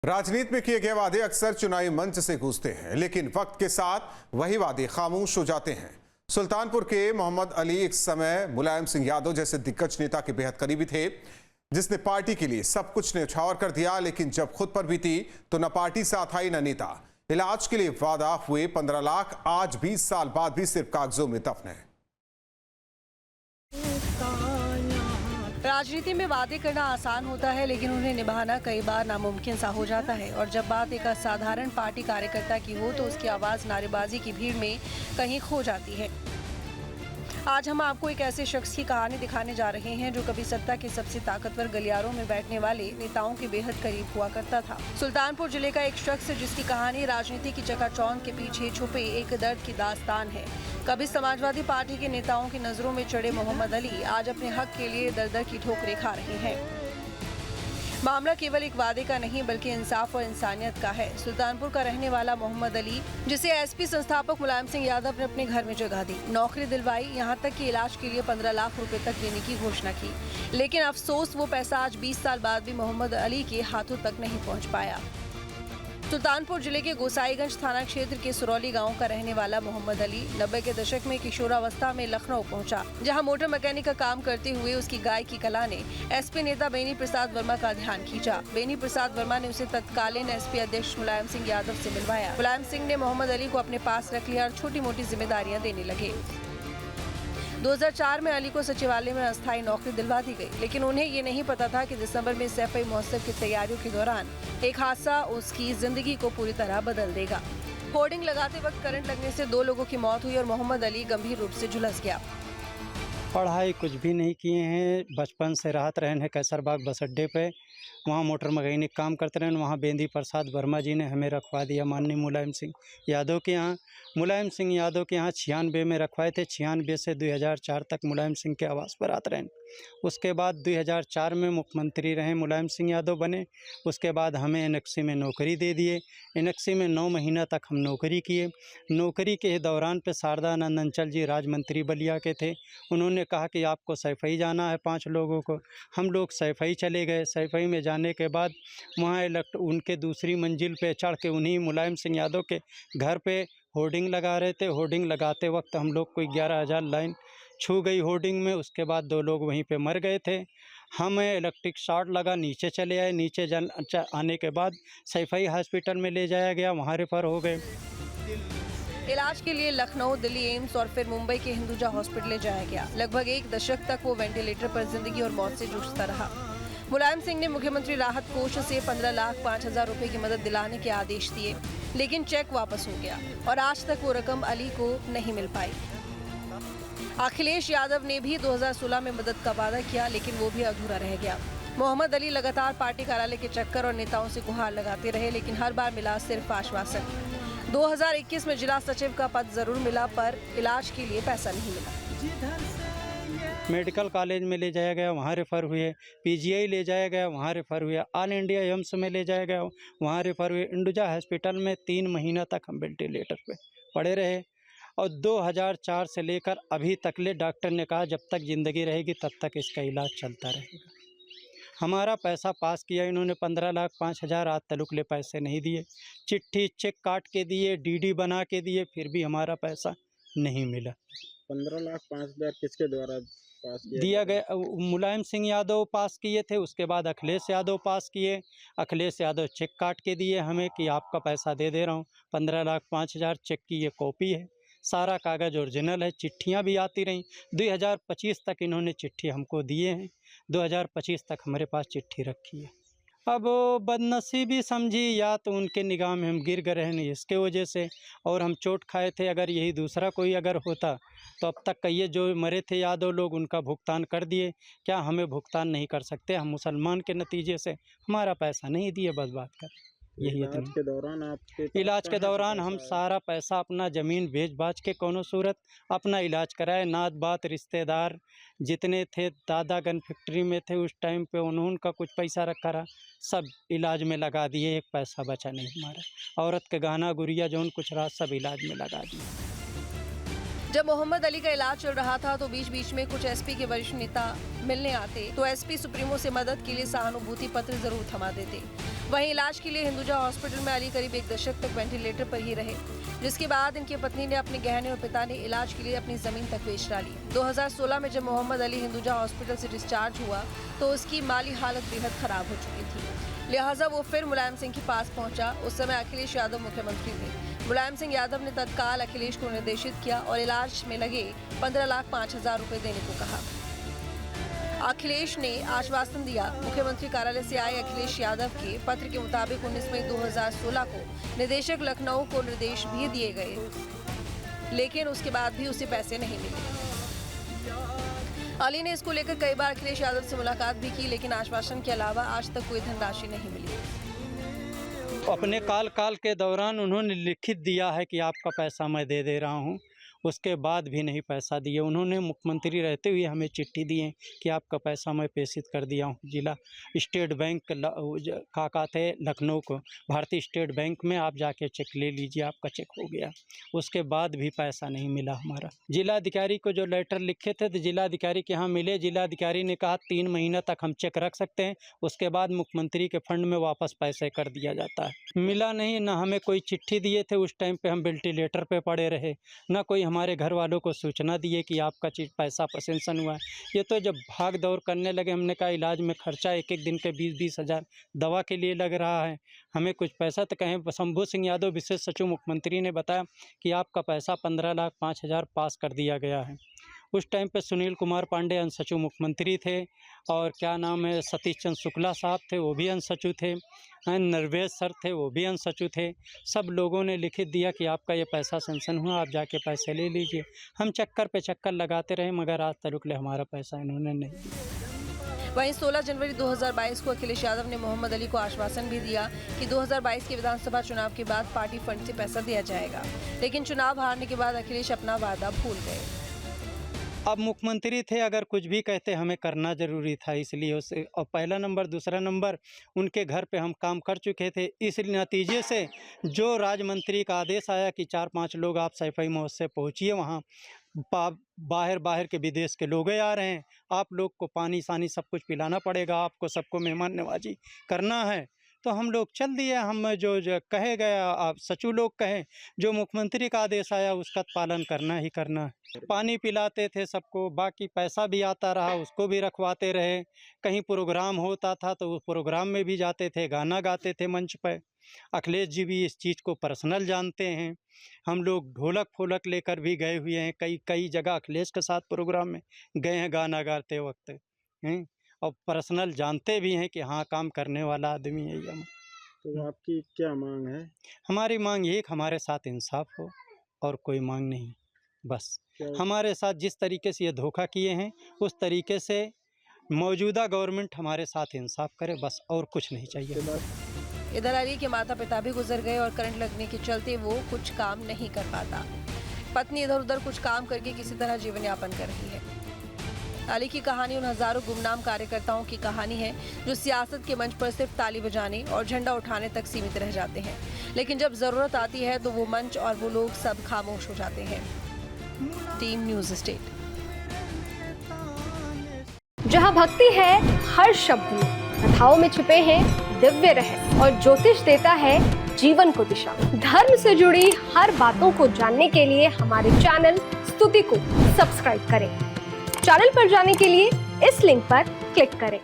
राजनीति में किए गए वादे अक्सर चुनावी मंच से गूंजते हैं, लेकिन वक्त के साथ वही वादे खामोश हो जाते हैं। सुल्तानपुर के मोहम्मद अली एक समय मुलायम सिंह यादव जैसे दिग्गज नेता के बेहद करीबी थे, जिसने पार्टी के लिए सब कुछ न्यौछावर कर दिया, लेकिन जब खुद पर बीती तो न पार्टी साथ आई न नेता। इलाज के लिए वादा हुए 15 लाख आज 20 साल बाद भी सिर्फ कागजों में दफन है। राजनीति में वादे करना आसान होता है, लेकिन उन्हें निभाना कई बार नामुमकिन सा हो जाता है। और जब बात एक असाधारण पार्टी कार्यकर्ता की हो तो उसकी आवाज नारेबाजी की भीड़ में कहीं खो जाती है। आज हम आपको एक ऐसे शख्स की कहानी दिखाने जा रहे हैं जो कभी सत्ता के सबसे ताकतवर गलियारों में बैठने वाले नेताओं के बेहद करीब हुआ करता था। सुल्तानपुर जिले का एक शख्स जिसकी कहानी राजनीति की चकाचौंध के पीछे छुपे एक दर्द की दास्तान है। कभी समाजवादी पार्टी के नेताओं की नजरों में चढ़े मोहम्मद अली आज अपने हक के लिए दर-दर की ठोकरें खा रहे हैं। मामला केवल एक वादे का नहीं बल्कि इंसाफ और इंसानियत का है। सुल्तानपुर का रहने वाला मोहम्मद अली, जिसे एसपी संस्थापक मुलायम सिंह यादव ने अपने घर में जगह दी, नौकरी दिलवाई, यहाँ तक कि इलाज के लिए 15 लाख रुपए तक देने की घोषणा की, लेकिन अफसोस वो पैसा आज 20 साल बाद भी मोहम्मद अली के हाथों तक नहीं पहुँच पाया। सुल्तानपुर जिले के गोसाईगंज थाना क्षेत्र के सुरौली गांव का रहने वाला मोहम्मद अली 90 के दशक में किशोरावस्था में लखनऊ पहुंचा, जहां मोटर मैकेनिक का काम करते हुए उसकी गायकी कला ने एसपी नेता बेनी प्रसाद वर्मा का ध्यान खींचा। बेनी प्रसाद वर्मा ने उसे तत्कालीन एसपी अध्यक्ष मुलायम सिंह यादव से मिलवाया। मुलायम सिंह ने मोहम्मद अली को अपने पास रख लिया और छोटी मोटी जिम्मेदारियां देने लगे। 2004 में अली को सचिवालय में अस्थायी नौकरी दिलवा दी गई, लेकिन उन्हें ये नहीं पता था कि दिसंबर में सैफई महोत्सव की तैयारियों के दौरान एक हादसा उसकी जिंदगी को पूरी तरह बदल देगा। होर्डिंग लगाते वक्त करंट लगने से 2 लोगों की मौत हुई और मोहम्मद अली गंभीर रूप से झुलस गया। पढ़ाई कुछ भी नहीं किए हैं, बचपन से राहत रहे हैं कैसरबाग बस अड्डे पे, वहाँ मोटर मैकेनिक काम करते रहे। वहाँ बेनी प्रसाद वर्मा जी ने हमें रखवा दिया माननीय मुलायम सिंह यादव के यहाँ। मुलायम सिंह यादव के यहाँ 96 में रखवाए थे। 96 से 2004 तक मुलायम सिंह के आवास पर आते रहे। उसके बाद 2004 में मुख्यमंत्री रहे, मुलायम सिंह यादव बने। उसके बाद हमें एनेक्सी में नौकरी दे दिए। एनेक्सी में 9 महीना तक हम नौकरी किए। नौकरी के दौरान पे शारदानंद अंचल जी राज मंत्री बलिया के थे। उन्होंने कहा कि आपको सैफई जाना है 5 लोगों को। हम लोग सैफई चले गए। सैफई में जाने के बाद वहाँ उनके दूसरी मंजिल पे चढ़ के उन्हीं मुलायम सिंह यादव के घर पे होर्डिंग लगा रहे थे। होर्डिंग लगाते वक्त हम लोग कोई 11,000 लाइन छू गई होर्डिंग में। उसके बाद 2 लोग वहीं पे मर गए थे। हमें इलेक्ट्रिक शॉर्ट लगा, नीचे चले आए। नीचे आने के बाद सैफई हॉस्पिटल में ले जाया गया, वहाँ रेफर हो गए। इलाज के लिए लखनऊ, दिल्ली एम्स और फिर मुंबई के हिंदुजा हॉस्पिटल ले जाया गया। लगभग 1 दशक तक वो वेंटिलेटर पर जिंदगी और मौत से जूझता रहा। मुलायम सिंह ने मुख्यमंत्री राहत कोष से 15 लाख 5,000 रुपए की मदद दिलाने के आदेश दिए, लेकिन चेक वापस हो गया और आज तक वो रकम अली को नहीं मिल पाई। अखिलेश यादव ने भी 2016 में मदद का वादा किया, लेकिन वो भी अधूरा रह गया। मोहम्मद अली लगातार पार्टी कार्यालय के चक्कर और नेताओं से गुहार लगाते रहे, लेकिन हर बार मिला सिर्फ आश्वासन। 2021 में जिला सचिव का पद जरूर मिला, पर इलाज के लिए पैसा नहीं मिला। मेडिकल कॉलेज में ले जाया गया, वहाँ रेफ़र हुए। पीजीआई ले जाया गया, वहाँ रेफ़र हुए। ऑल इंडिया एम्स में ले जाया गया, वहाँ रेफ़र हुए। हिंदुजा हॉस्पिटल में 3 महीना तक हम वेंटिलेटर पे पड़े रहे और 2004 से लेकर अभी तक ले डॉक्टर ने कहा जब तक ज़िंदगी रहेगी तब तक इसका इलाज चलता रहेगा। हमारा पैसा पास किया इन्होंने 15 लाख 5,000, आज तलुक ले पैसे नहीं दिए। चिट्ठी चेक काट के दिए, डीडी बना के दिए, फिर भी हमारा पैसा नहीं मिला। 15 लाख 5,000 किसके द्वारा पास दिया गया? मुलायम सिंह यादव पास किए थे, उसके बाद अखिलेश यादव पास किए। अखिलेश यादव चेक काट के दिए हमें कि आपका पैसा दे रहा हूँ। 15 लाख 5,000 चेक की ये कॉपी है, सारा कागज़ ओरिजिनल है। चिट्ठियाँ भी आती रहीं। 2025 तक इन्होंने चिट्ठी हमको दिए हैं। 2025 तक हमारे पास चिट्ठी रखी है। अब बदनसीबी समझी या तो उनके निगाह में हम गिर गए हैं इसके वजह से, और हम चोट खाए थे। अगर यही दूसरा कोई अगर होता तो अब तक कहिए जो मरे थे यादव लोग उनका भुगतान कर दिए। क्या हमें भुगतान नहीं कर सकते? हम मुसलमान के नतीजे से हमारा पैसा नहीं दिए, बस बात कर। यही इलाज के दौरान इलाज के दौरान हम सारा पैसा अपना ज़मीन बेच बाच के कोनो सूरत अपना इलाज कराए। नात बात रिश्तेदार जितने थे, दादागन फैक्ट्री में थे उस टाइम पे, उन्होंने कुछ पैसा रखा रहा, सब इलाज में लगा दिए। एक पैसा बचा नहीं हमारा। औरत के गहना गुड़िया जो कुछ रहा सब इलाज में लगा दिए। जब मोहम्मद अली का इलाज चल रहा था तो बीच बीच में कुछ एसपी के वरिष्ठ नेता मिलने आते तो एसपी सुप्रीमो से मदद के लिए सहानुभूति पत्र जरूर थमा देते। वहीं इलाज के लिए हिंदुजा हॉस्पिटल में अली करीब 1 दशक तक वेंटिलेटर पर ही रहे, जिसके बाद इनकी पत्नी ने अपने गहने और पिता ने इलाज के लिए अपनी जमीन तक बेच डाली। 2016 में जब मोहम्मद अली हिंदुजा हॉस्पिटल से डिस्चार्ज हुआ तो उसकी माली हालत बेहद खराब हो चुकी थी, लिहाजा वो फिर मुलायम सिंह के पास पहुंचा। उस समय अखिलेश यादव मुख्यमंत्री थे। मुलायम सिंह यादव ने तत्काल अखिलेश को निर्देशित किया और इलाज में लगे 15,05,000 रुपए देने को कहा। अखिलेश ने आश्वासन दिया। मुख्यमंत्री कार्यालय से आए अखिलेश यादव के पत्र के मुताबिक 19 मई 2016 को निदेशक लखनऊ को निर्देश भी दिए गए, लेकिन उसके बाद भी उसे पैसे नहीं मिले। अली ने इसको लेकर कई बार अखिलेश यादव से मुलाकात भी की, लेकिन आश्वासन के अलावा आज तक कोई धनराशि नहीं मिली। अपने काल के दौरान उन्होंने लिखित दिया है कि आपका पैसा मैं दे रहा हूं, उसके बाद भी नहीं पैसा दिए। उन्होंने मुख्यमंत्री रहते हुए हमें चिट्ठी दी है कि आपका पैसा मैं प्रेषित कर दिया हूं। जिला स्टेट बैंक काका थे लखनऊ को, भारतीय स्टेट बैंक में आप जाके चेक ले लीजिए, आपका चेक हो गया। उसके बाद भी पैसा नहीं मिला हमारा। जिलाधिकारी को जो लेटर लिखे थे तो जिलाधिकारी के यहाँ मिले। जिलाधिकारी ने कहा 3 महीना तक हम चेक रख सकते हैं, उसके बाद मुख्यमंत्री के फंड में वापस पैसे कर दिया जाता है। मिला नहीं, ना हमें कोई चिट्ठी दिए थे। उस टाइम पे हम वेंटिलेटर पे पड़े रहे, ना कोई हमारे घर वालों को सूचना दिए कि आपका चीज़ पैसा सेंक्शन हुआ है। ये तो जब भाग दौड़ करने लगे, हमने कहा इलाज में खर्चा एक दिन के 20-20 हज़ार दवा के लिए लग रहा है, हमें कुछ पैसा तो कहें। शंभू सिंह यादव विशेष सचिव मुख्यमंत्री ने बताया कि आपका पैसा 15,05,000 पास कर दिया गया है। उस टाइम पे सुनील कुमार पांडे अंश सचिव मुख्यमंत्री थे, और क्या नाम है सतीश चंद्र शुक्ला साहब थे, वो भी अंश सचिव थे, नरवेश सर थे, वो भी अंश सचिव थे। सब लोगों ने लिखित दिया कि आपका ये पैसा सेंक्शन हुआ, आप जाके पैसे ले लीजिए। हम चक्कर पे चक्कर लगाते रहे, मगर आज तक हमारा पैसा इन्होंने नहीं दिया। वहीं 16 जनवरी 2022 को अखिलेश यादव ने मोहम्मद अली को आश्वासन भी दिया कि 2022 के विधानसभा चुनाव के बाद पार्टी फंड से पैसा दिया जाएगा, लेकिन चुनाव हारने के बाद अखिलेश अपना वादा भूल गए। अब मुख्यमंत्री थे, अगर कुछ भी कहते हमें करना ज़रूरी था, इसलिए उसे। और पहला नंबर, दूसरा नंबर, उनके घर पे हम काम कर चुके थे। इस नतीजे से जो राज्य मंत्री का आदेश आया कि 4-5 लोग आप सैफई मौत से पहुँचिए, वहाँ बाहर के विदेश के लोग आ रहे हैं, आप लोग को पानी सानी सब कुछ पिलाना पड़ेगा, आपको सबको मेहमान नवाजी करना है। तो हम लोग चल दिए। हम जो कहे गया, आप सचिव लोग कहें, जो मुख्यमंत्री का आदेश आया उसका पालन करना ही करना है। पानी पिलाते थे सबको, बाकी पैसा भी आता रहा, उसको भी रखवाते रहे। कहीं प्रोग्राम होता था तो उस प्रोग्राम में भी जाते थे, गाना गाते थे मंच पर। अखिलेश जी भी इस चीज़ को पर्सनल जानते हैं। हम लोग ढोलक फोलक लेकर भी गए हुए हैं, कई जगह अखिलेश के साथ प्रोग्राम में गए हैं गाना गाते वक्त हैं, और पर्सनल जानते भी हैं कि हाँ काम करने वाला आदमी है ये। तो आपकी क्या मांग है? हमारी मांग ये कि हमारे साथ इंसाफ हो, और कोई मांग नहीं। बस हमारे साथ जिस तरीके से ये धोखा किए हैं, उस तरीके से मौजूदा गवर्नमेंट हमारे साथ इंसाफ करे, बस और कुछ नहीं चाहिए। इधर अली के माता पिता भी गुजर गए और करंट लगने के चलते वो कुछ काम नहीं कर पाता। पत्नी इधर उधर कुछ काम करके किसी तरह जीवन यापन कर रही है। अली की कहानी उन हजारों गुमनाम कार्यकर्ताओं की कहानी है जो सियासत के मंच पर सिर्फ ताली बजाने और झंडा उठाने तक सीमित रह जाते हैं, लेकिन जब जरूरत आती है तो वो मंच और वो लोग सब खामोश हो जाते हैं। Team news state. जहां भक्ति है हर शब्द में, कथाओं में छुपे हैं दिव्य रहस्य, और ज्योतिष देता है जीवन को दिशा। धर्म से जुड़ी हर बातों को जानने के लिए हमारे चैनल स्तुति को सब्सक्राइब करें। चैनल पर जाने के लिए इस लिंक पर क्लिक करें।